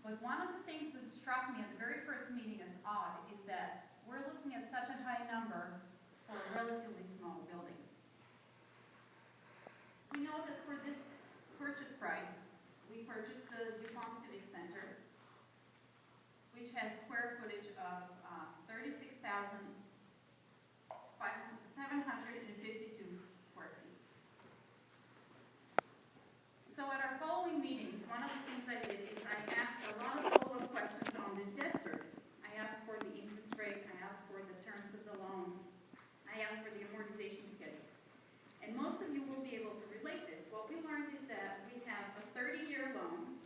But one of the things that struck me at the very first meeting as odd is that we're looking at such a high number for a relatively small building. We know that for this purchase price, we purchased the DuPont Civic Center, which has square footage of 36,752 square feet. So at our following meetings, one of the things I did is I asked a lot of follow-up questions on this debt service. I asked for the interest rate, I asked for the terms of the loan, I asked for the amortization schedule. And most of you will be able to relate this. What we learned is that we have a 30-year loan,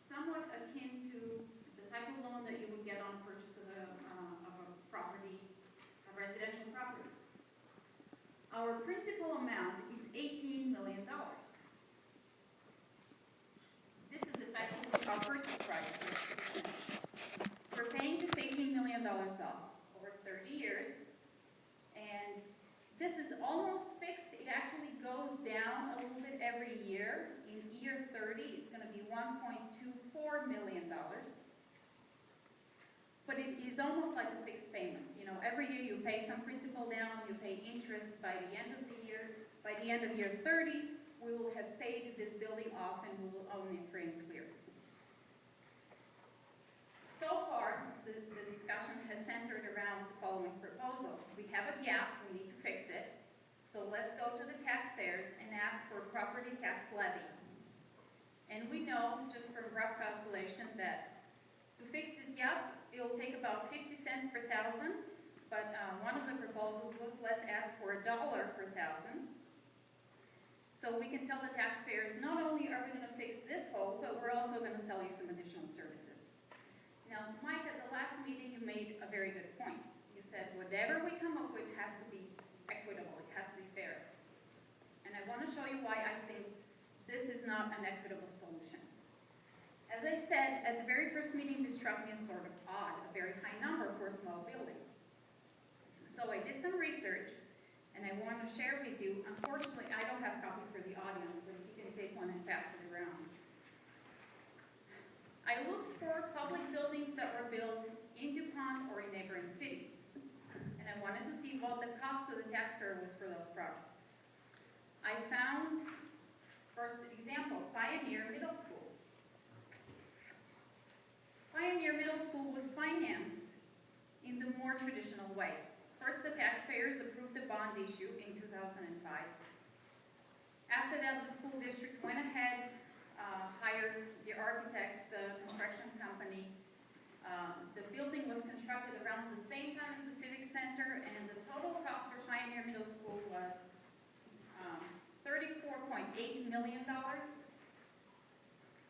somewhat akin to the type of loan that you would get on purchase of a property, a residential property. Our principal amount is $18 million. This is effectively our purchase price. We're paying this $18 million off over 30 years, and this is almost fixed. It actually goes down a little bit every year. In year 30, it's going to be $1.24 million. But it is almost like a fixed payment. You know, every year you pay some principal down, you pay interest by the end of the year. By the end of year 30, we will have paid this building off and we will own it free and clear. So far, the discussion has centered around the following proposal. We have a gap, we need to fix it. So let's go to the taxpayers and ask for property tax levy. And we know, just from rough calculation, that to fix this gap, it'll take about 50 cents per thousand, but one of the proposals was let's ask for $1 per thousand. So we can tell the taxpayers, not only are we going to fix this hole, but we're also going to sell you some additional services. Now, Mike, at the last meeting, you made a very good point. You said whatever we come up with has to be equitable, it has to be fair. And I want to show you why I think this is not an equitable solution. As I said, at the very first meeting, this struck me as sort of odd, a very high number for a small building. So I did some research, and I want to share with you. Unfortunately, I don't have copies for the audience, but you can take one and pass it around. I looked for public buildings that were built in DuPont or in neighboring cities, and I wanted to see what the cost to the taxpayer was for those projects. I found, first example, Pioneer Middle School. Pioneer Middle School was financed in the more traditional way. First, the taxpayers approved the bond issue in 2005. After that, the school district went ahead, hired the architects, the construction company. The building was constructed around the same time as the Civic Center, and the total cost for Pioneer Middle School was $34.8 million.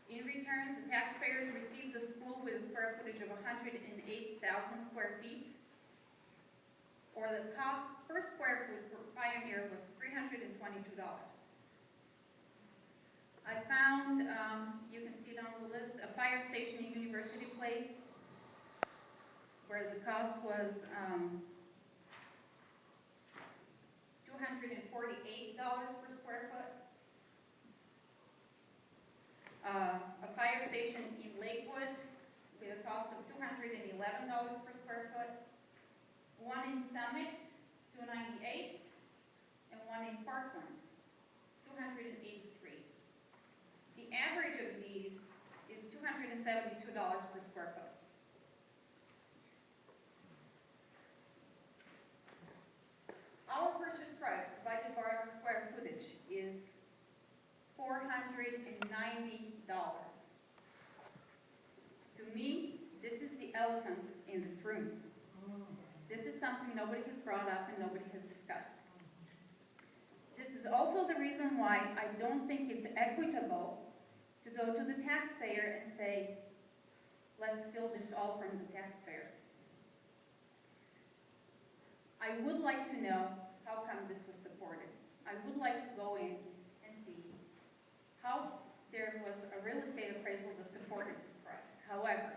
In return, the taxpayers received the school with a square footage of 108,000 square feet, or the cost per square foot for Pioneer was $322. I found, you can see it on the list, a fire station in University Place, where the cost was $248 per square foot. A fire station in Lakewood with a cost of $211 per square foot. One in Summit, $298, and one in Parkland, $283. The average of these is $272 per square foot. Our purchase price divided by our square footage is $490. To me, this is the elephant in this room. This is something nobody has brought up and nobody has discussed. This is also the reason why I don't think it's equitable to go to the taxpayer and say, let's fill this all from the taxpayer. I would like to know how come this was supported. I would like to go in and see how there was a real estate appraisal that supported this price. However,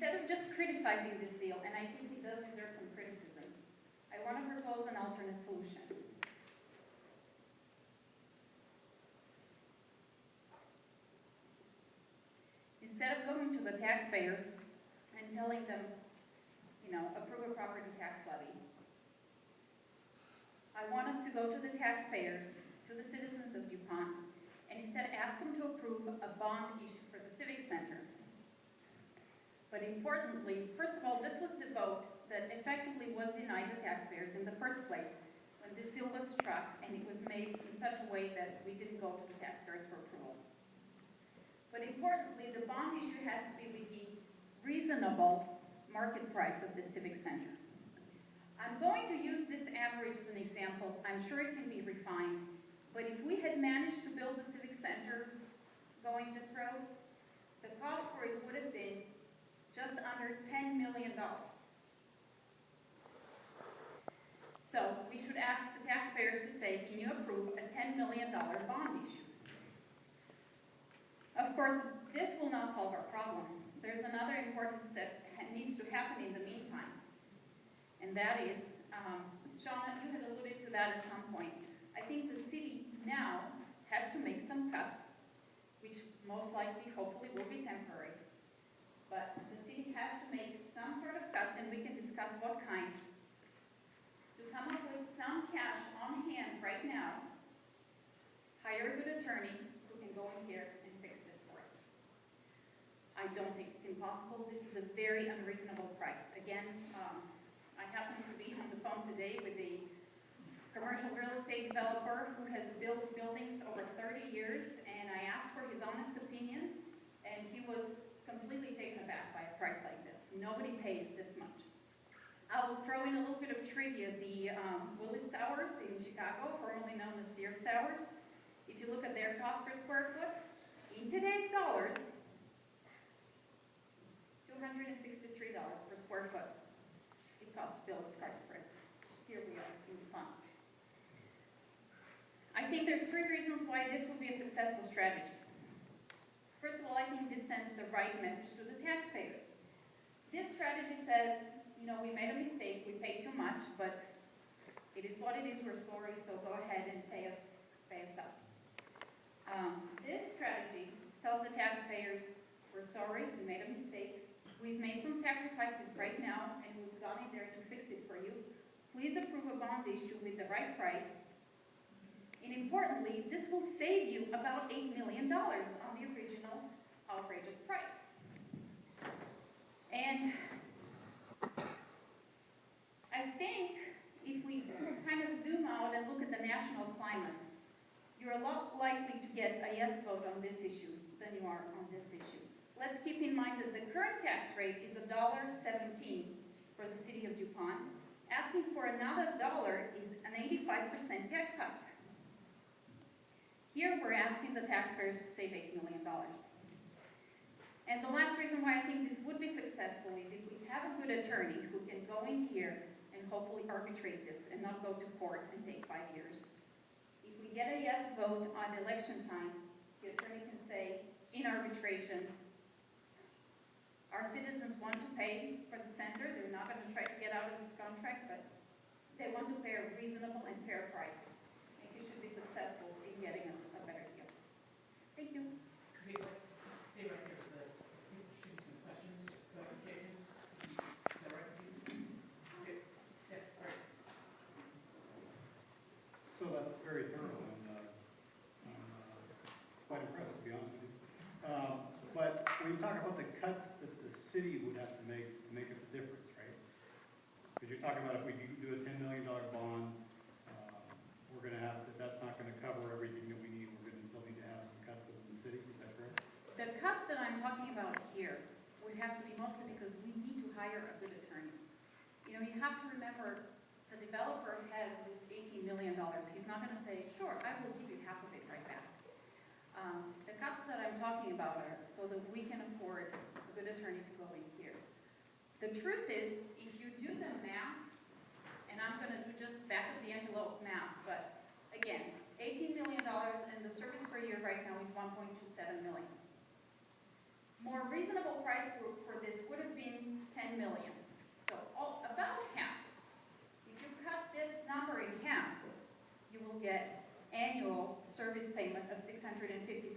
instead of just criticizing this deal, and I think it does deserve some criticism, I want to propose an alternate solution. Instead of going to the taxpayers and telling them, approve a property tax levy, I want us to go to the taxpayers, to the citizens of DuPont, and instead ask them to approve a bond issue for the Civic Center. But importantly, first of all, this was the vote that effectively was denied the taxpayers in the first place when this deal was struck, and it was made in such a way that we didn't go to the taxpayers for approval. But importantly, the bond issue has to be with the reasonable market price of the Civic Center. I'm going to use this average as an example. I'm sure it can be refined, but if we had managed to build the Civic Center going this road, the cost for it would have been just under $10 million. So we should ask the taxpayers to say, can you approve a $10 million bond issue? Of course, this will not solve our problem. There's another important step that needs to happen in the meantime, and that is, Shauna, you had alluded to that at some point. I think the city now has to make some cuts, which most likely, hopefully, will be temporary. But the city has to make some sort of cuts, and we can discuss what kind, to come up with some cash on hand right now, hire a good attorney who can go in here and fix this for us. I don't think it's impossible. This is a very unreasonable price. Again, I happen to be on the phone today with a commercial real estate developer who has built buildings over 30 years, and I asked for his honest opinion, and he was completely taken aback by a price like this. Nobody pays this much. I will throw in a little bit of trivia. The Willis Towers in Chicago, formerly known as Sears Towers, if you look at their cost per square foot, in today's dollars, $263 per square foot. It costs to build a skyscraper. Here we are in DuPont. I think there's 3 reasons why this would be a successful strategy. First of all, I think this sends the right message to the taxpayer. This strategy says, we made a mistake, we paid too much, but it is what it is, we're sorry, so go ahead and pay us up. This strategy tells the taxpayers, we're sorry, we made a mistake, we've made some sacrifices right now, and we've gone in there to fix it for you. Please approve a bond issue with the right price. And importantly, this will save you about $8 million on the original outrageous price. And I think if we kind of zoom out and look at the national climate, you're a lot likely to get a yes vote on this issue than you are on this issue. Let's keep in mind that the current tax rate is $1.17 for the city of DuPont. Asking for another dollar is an 85% tax hike. Here we're asking the taxpayers to save $8 million. And the last reason why I think this would be successful is if we have a good attorney who can go in here and hopefully arbitrate this and not go to court and take 5 years. If we get a yes vote on election time, the attorney can say in arbitration, our citizens want to pay for the center. They're not going to try to get out of this contract, but they want to pay a reasonable and fair price. I think you should be successful in getting us a better deal. Thank you. Stay right here for the people shooting some questions, clarification. Is that right? Okay. Yes, all right. So that's very thorough, and quite impressed, to be honest with you. But when you talk about the cuts that the city would have to make up the difference, right? Because you're talking about if we do a $10 million bond, we're going to have to, that's not going to cover everything that we need. We're going to still need to have some cuts within the city. Is that correct? The cuts that I'm talking about here would have to be mostly because we need to hire a good attorney. You have to remember the developer has this $18 million. He's not going to say, sure, I will give you half of it right back. The cuts that I'm talking about are so that we can afford a good attorney to go in here. The truth is, if you do the math, and I'm going to do just back of the envelope math, but again, $18 million and the service per year right now is $1.27 million. More reasonable price for this would have been $10 million. So about half. If you cut will get annual service payment of $650,000,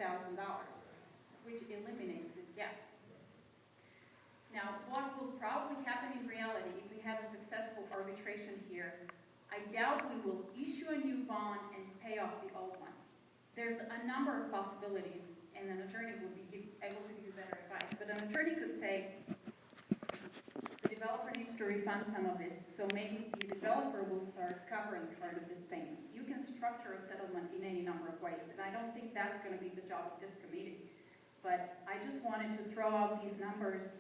which eliminates this gap. Now, what will probably happen in reality if we have a successful arbitration here, I doubt we will issue a new bond and pay off the old one. There's a number of possibilities, and an attorney would be able to give you better advice. But an attorney could say, the developer needs to refund some of this, so maybe the developer will start covering part of this payment. You can structure a settlement in any number of ways, and I don't think that's going to be the job of this committee. But I just wanted to throw out these numbers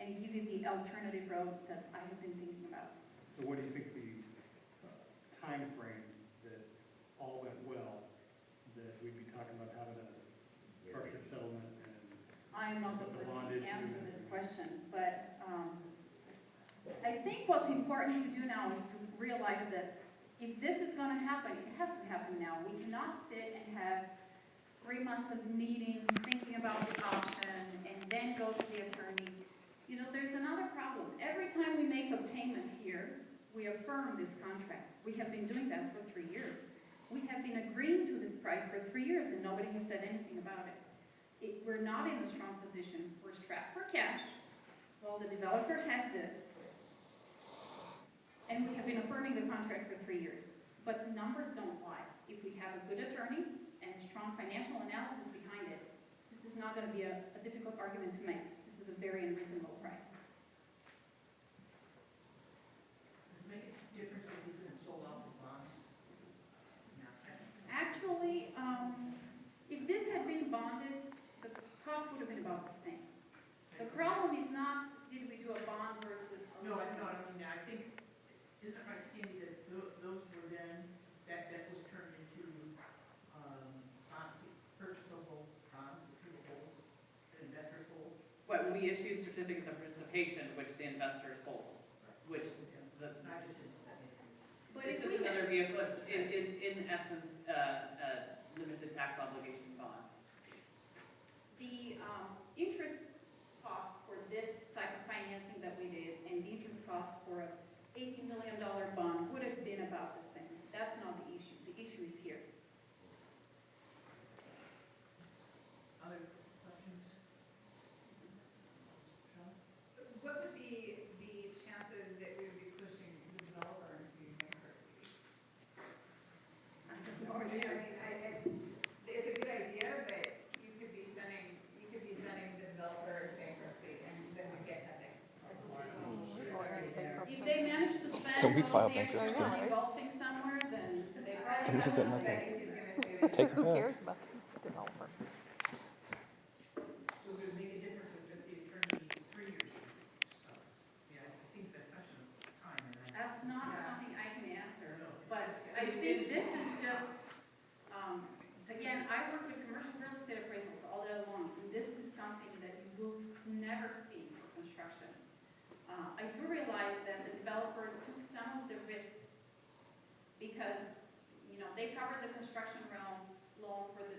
and give you the alternative road that I have been thinking about. So what do you think the time frame that all went well, that we'd be talking about having a structured settlement and I am not the the person bond to issue answer and- this question, but I think what's important to do now is to realize that if this is going to happen, it has to happen now. We cannot sit and have 3 months of meetings thinking about the option and then go to the attorney. You know, there's another problem. Every time we make a payment here, we affirm this contract. We have been doing that for 3 years. We have been agreeing to this price for 3 years and nobody has said anything about it. We're not in a strong position. We're strapped for cash. Well, the developer has this. And we have been affirming the contract for 3 years. But numbers don't lie. If we have a good attorney and strong financial analysis behind it, this is not going to be a difficult argument to make. This is a very unreasonable price. Does it make a difference if these have been sold out as bonds? No. Actually, if this had been bonded, the cost would have been about the same. The problem is not, did we do a bond versus a No, loan? I mean, I think, isn't it right, Sandy, that those were then, that was turned into, purchasable bonds that people hold, that investors hold? But we issued certificates of participation, which the investors hold, which the, I just didn't know that made sense. But this if is we another vehicle, it is in essence, a limited tax obligation bond. the interest cost for this type of financing that we did and the interest cost for a $80 million bond would have been about the same. That's not the issue. The issue is here. Other questions? Sean? What would be the chances that we would be pushing the developer into bankruptcy? I have no I mean, idea. it's a good idea, but you could be sending the developer to bankruptcy and then we get nothing. If they manage to spend Don't we all file of the extra bankruptcy? money golfing somewhere, then they probably We have get enough. nothing. He's gonna do it. Take it Who back. cares about the developer? So would it make a difference if just the attorney 3 years? Yeah, I think that question of time and then. That's not Yeah. something I can answer, No. but I think this is just, again, I work with commercial real estate appraisals all day long, and this is something that you will never see for construction. I do realize that the developer took some of the risk because, you know, they covered the construction loan for the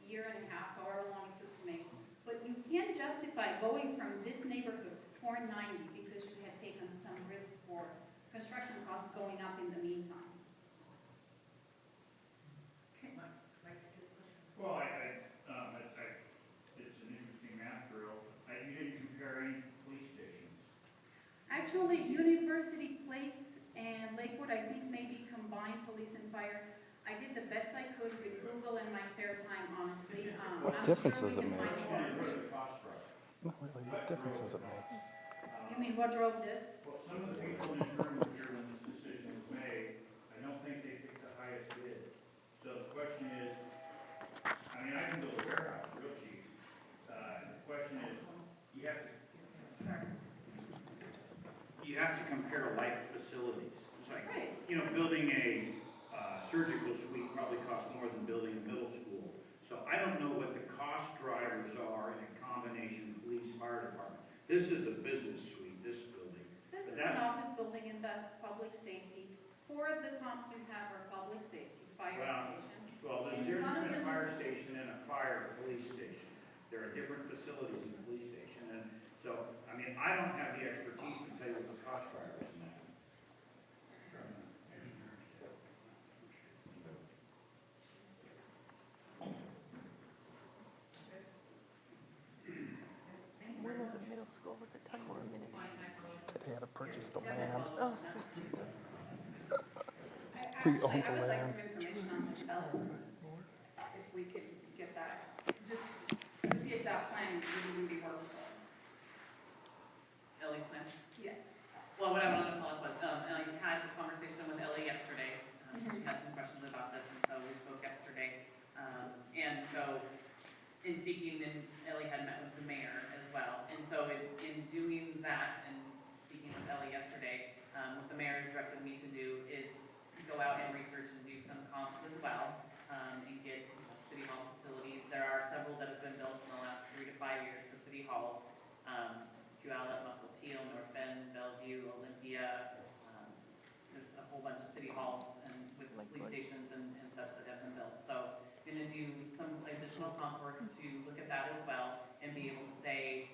year and a half, however long it took to make. But you can't justify going from this neighborhood to 490 because you had taken some risk for construction costs going up in the meantime. Mike, your question? Well, it's an interesting math drill. You didn't compare any police stations. Actually, University Place and Lakewood, I think maybe combined police and fire. I did the best I could with Google in my spare time, honestly. What I'm difference sure does we it can make? find You more. didn't put the cost structure. Not really. What difference does it make? You mean what drove this? Well, some of the people in this room were here when this decision was made. I don't think they picked the highest bid. So the question is, I mean, I can build a warehouse real cheap. The question is, you have to compare like facilities. It's like, Right. you know, building a surgical suite probably costs more than building a middle school. So I don't know what the cost drivers are in a combination police fire department. This is a business suite, this building. This But is an that- office building and that's public safety. Four of the comps you have are public safety, fire Well, station. Well, there's a And difference one of between a them fire is- station and a fire police station. There are different facilities in the police station, and so, I mean, I don't have the expertise to tell you what the cost drivers in that. Let's go over the time amenities. Today I had to purchase the land. Oh, sweet Jesus. We own the I would like land. some information on the development, if we could get that, just to see if that plan would even be workable. Ellie's plan. Yes. Well, what I wanted to follow up was, Ellie had a conversation with Ellie yesterday. She had some questions about this, and so we spoke yesterday. And so, in speaking, then Ellie had met with the mayor as well. And so in doing that, and speaking with Ellie yesterday, what the mayor directed me to do is go out and research and do some comps as well, and get city hall facilities. There are several that have been built in the last 3 to 5 years for city halls. Puyallup, Mukilteo, North Bend, Bellevue, Olympia, there's a whole bunch of city halls and with police stations and such that have been built. So I'm gonna do some additional comp work to look at that as well and be able to say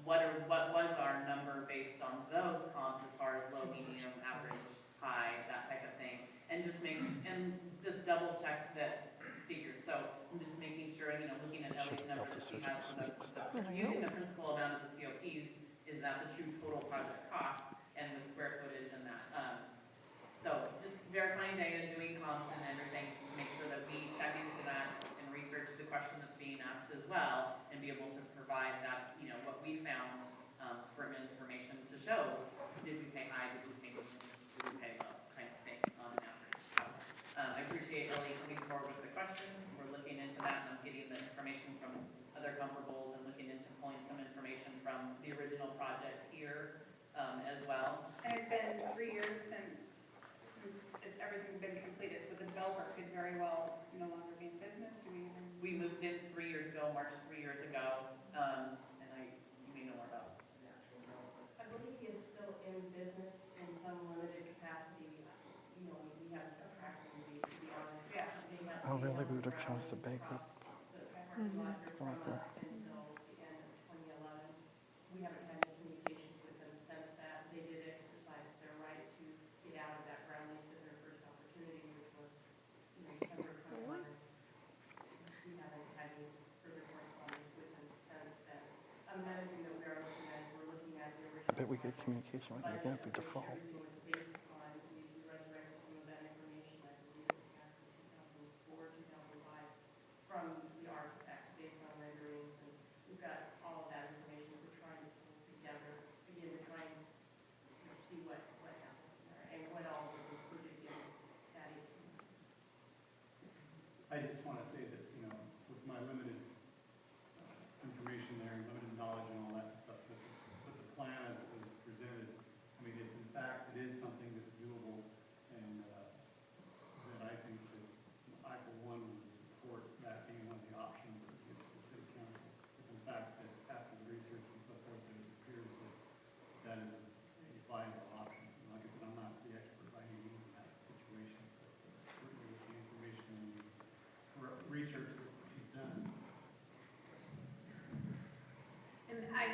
what was our number based on those comps as far as low, medium, average, high, that type of thing, and just double check that figure. So I'm just making sure, looking at Ellie's numbers that she has for using the principal amount of the COPs, is that the true total project cost and the square footage and that. So just verifying data, doing comps and everything to make sure that we check into that and research the question that's being asked as well, and be able to provide that, what we found, for information to show, did we pay high, did we pay low, did we pay low, kind of thing on an average. So, I appreciate Ellie coming forward with the question. We're looking into that, and I'm getting the information from other comparables and looking into pulling some information from the original project here, as well. And it's been 3 years since everything's been completed, so the developer could very well no longer be in business. Do we even? We moved in 3 years ago, March 3 years ago, and you may know more about the actual developer. I believe he is still in business in some limited capacity. We haven't tracked him, to be honest. Yeah. Oh, really? We would have changed the bankrupt. The parking lot here from us until the end of 2011. We haven't had any communications with them since that. They did exercise their right to get out of that ground lease at their first opportunity, which was December 2011. We haven't had any further correspondence with them since then. Another thing that we are looking at is we're looking at the original. I bet we get communication with them again through default. Everything was based upon, we resurrected some of that information, I believe it was back in 2004, 2005, from the architect, based on renderings, and we've got all of that information we're trying to pull together, again, to try and see what happened there, and what all was included in that 18. I just want to say that, with my limited information there and limited knowledge and all that stuff, but the plan as it was presented, I mean, if in fact it is something that's doable, and that I think that I, for one, would support that being one of the options that we give to the city council. If in fact that after the research and so forth, it appears that that is a viable option. And like I said, I'm not the expert by any means in that situation, but certainly with the information and research that she's done. And I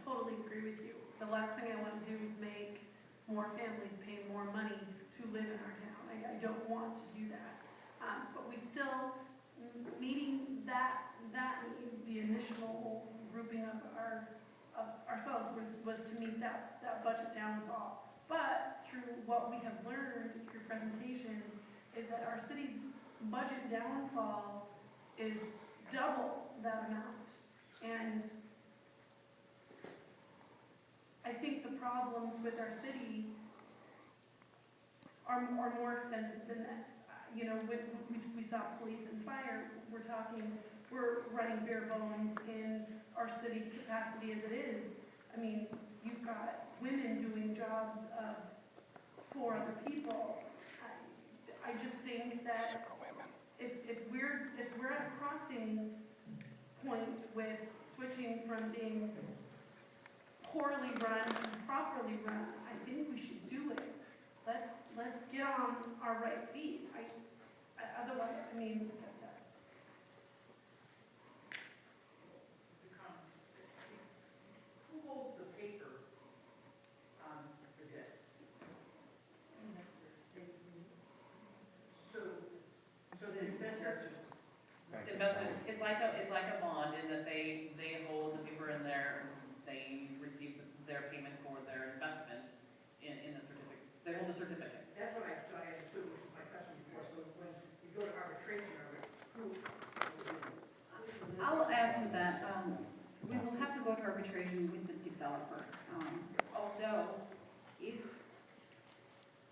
totally agree with you. The last thing I want to do is make more families pay more money to live in our town. I don't want to do that. But we still, meeting that need, the initial grouping of ourselves was to meet that budget downfall. But through what we have learned through your presentation is that our city's budget downfall is double that amount. And I think the problems with our city are more expensive than this. We saw police and fire. We're running bare bones in our city capacity as it is. I mean, you've got women doing jobs of 4 other people. I just think that if we're at a crossing point with switching from being poorly run to properly run, I think we should do it. Let's get on our right feet. Otherwise, I mean, Who holds the paper on the debt? So the investors Invested, it's like a bond in that they hold the paper in there, they receive developer. Although, if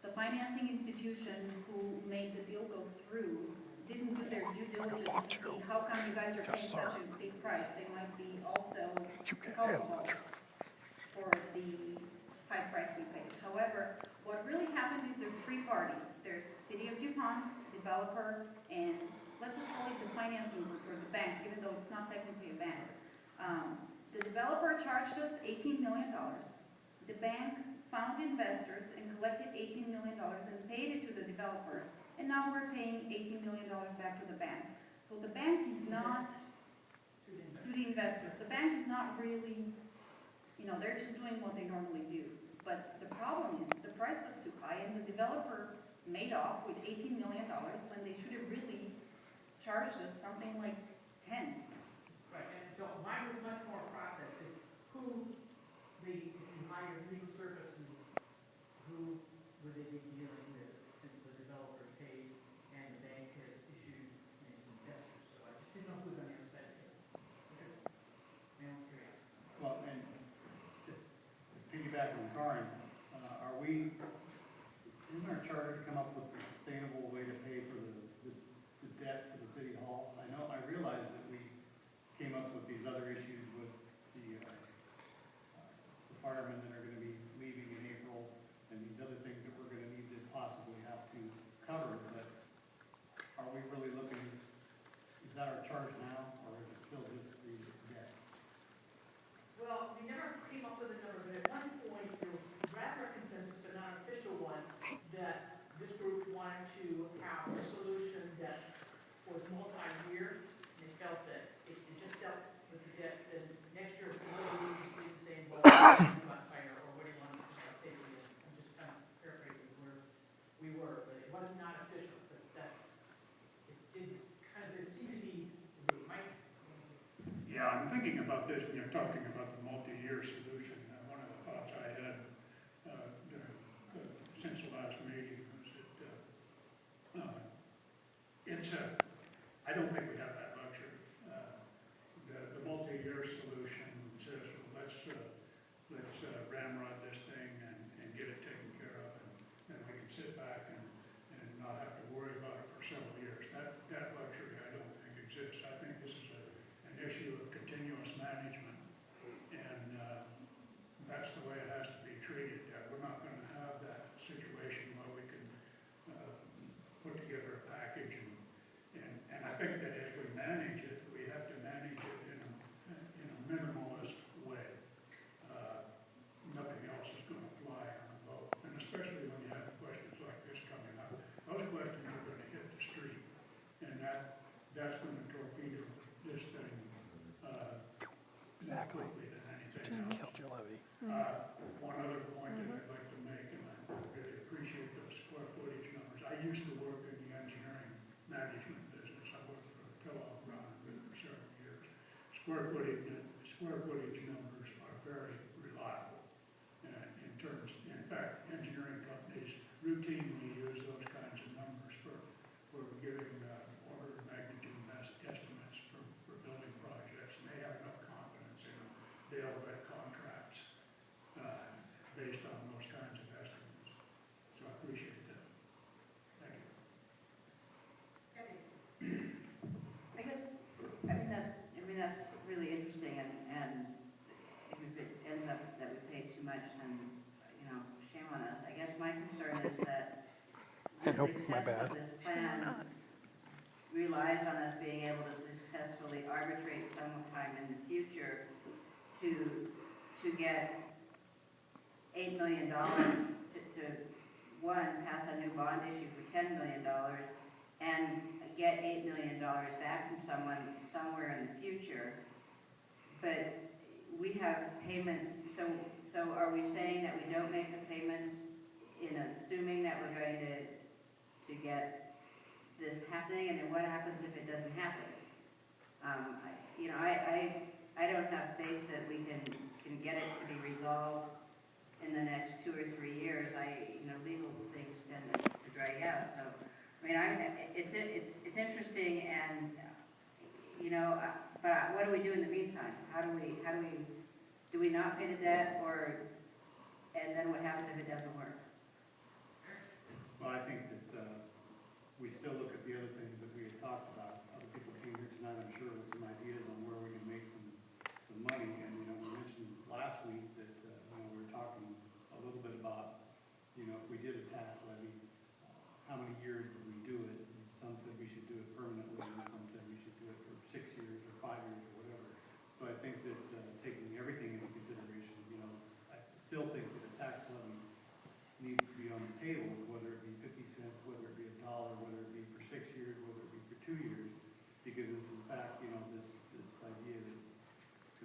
the financing institution who made the deal go through didn't do their due diligence to see how come you guys are paying such a big price, they might be also culpable for the high price we paid. However, what really happened is there's three parties. There's City of DuPont, developer, and let's just call it the financing group or the bank, even though it's not technically a bank. The developer charged us $18 million. The bank found investors and collected $18 million and paid it to the developer. And now we're paying $18 million back to the bank. So the bank is not, to the investors, the bank is not really, they're just doing what they normally do. But the problem is the price was too high and the developer made off with $18 million when they should have really charged us something like 10. Right, and so my much more process is who if you hire legal services, who would they be dealing with since the developer paid and the bank has issued its investors? So I just didn't know who was on the other side of it. Because, my own curiosity. Well, and to piggyback on Karin, isn't our charter to come up with a sustainable way to pay for the debt for the city hall? I realize that we came up with these other issues with the firemen that are gonna be leaving in April, and these other things that we're gonna need to possibly have to cover, but are we really looking, is that our charge now, or is it still just the debt? Well, we never came up with a number, but at one point, there was rather a consensus, but not an official one, that this group wanted to have a solution that was multi-year, and they felt that if you just dealt with the debt, then next year, we would see the same boat, not higher, or what do you want to say to you? I'm just kind of paraphrasing where we were, but it was not official, but it seemed to be, right? Yeah, I'm thinking about this when you're talking about the multi-year solution. One of the thoughts I had since the last meeting was that I don't think we have that luxury. The multi-year solution says, well, let's ramrod this thing and get it taken care of, and we can sit back and not have to worry about it for several years. That luxury I don't think exists. I think this is an issue of continuous management, and that's the way it has to be treated. We're not going to have that situation where we can put together a package, and I think that as we manage it, we have to manage it in a minimalist way. Nothing else is going to fly on the boat, and especially when you have questions like this coming up. Those questions are going to hit the street, and that's going to torpedo this thing more quickly than anything Just else. killed your levy. One other point that I'd like to make, and I really appreciate those square footage numbers. I used to work in the engineering management business. I worked for Kellogg Brown and Ritter for several years. Square footage numbers are very reliable in fact, engineering companies routinely use those kinds of numbers for giving order of magnitude estimates for building projects, and they have enough confidence in them. They'll let contracts based on those kinds of estimates. So I appreciate that. Thank you. That's really interesting, and if it ends up that we pay too much, then, shame on us. I guess my concern is that the success of this plan relies on us being able to successfully arbitrate sometime in the future to get $8 million to pass a new bond issue for $10 million and get $8 million back from someone somewhere in the future. But we have payments, so are we saying that we don't make the payments in assuming that we're going to get this happening, and then what happens if it doesn't happen? I don't have faith that we can get it to be resolved in the next 2 or 3 years. Legal things tend to drag out. So, it's interesting, and but what do we do in the meantime? How do we Do we not pay the debt, and then what happens if it doesn't work? Well, I think that, we still look at the other things that we had talked about. Other people came here tonight, I'm sure, with some ideas on where we can make some money. And, you know, we mentioned last week that, we were talking a little bit about, if we did a tax levy, how many years would we do it? And some said we should do it permanently, and some said we should do it for 6 years or 5 years or whatever. So I think that, taking everything into consideration, I still think that a tax levy needs to be on the table, whether it be 50 cents, whether it be $1, whether it be for 6 years, whether it be for 2 years, because if in fact, this idea that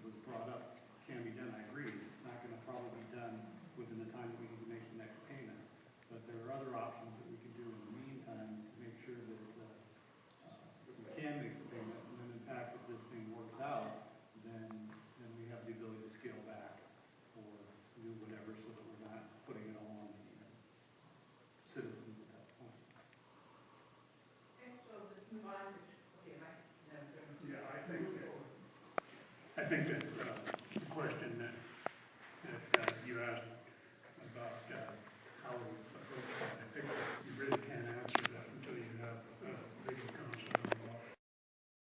it was brought up can be done, I agree. It's not gonna probably be done within the time that we need to make the next payment, but there are other options that we can do in the meantime to make sure that, that we can make the payment, and then in fact, if this thing works out, then we have the ability to scale back or do whatever, so that we're not putting it all on the citizens at that point. Okay, so let's move on. Okay, Mike. Yeah, I think that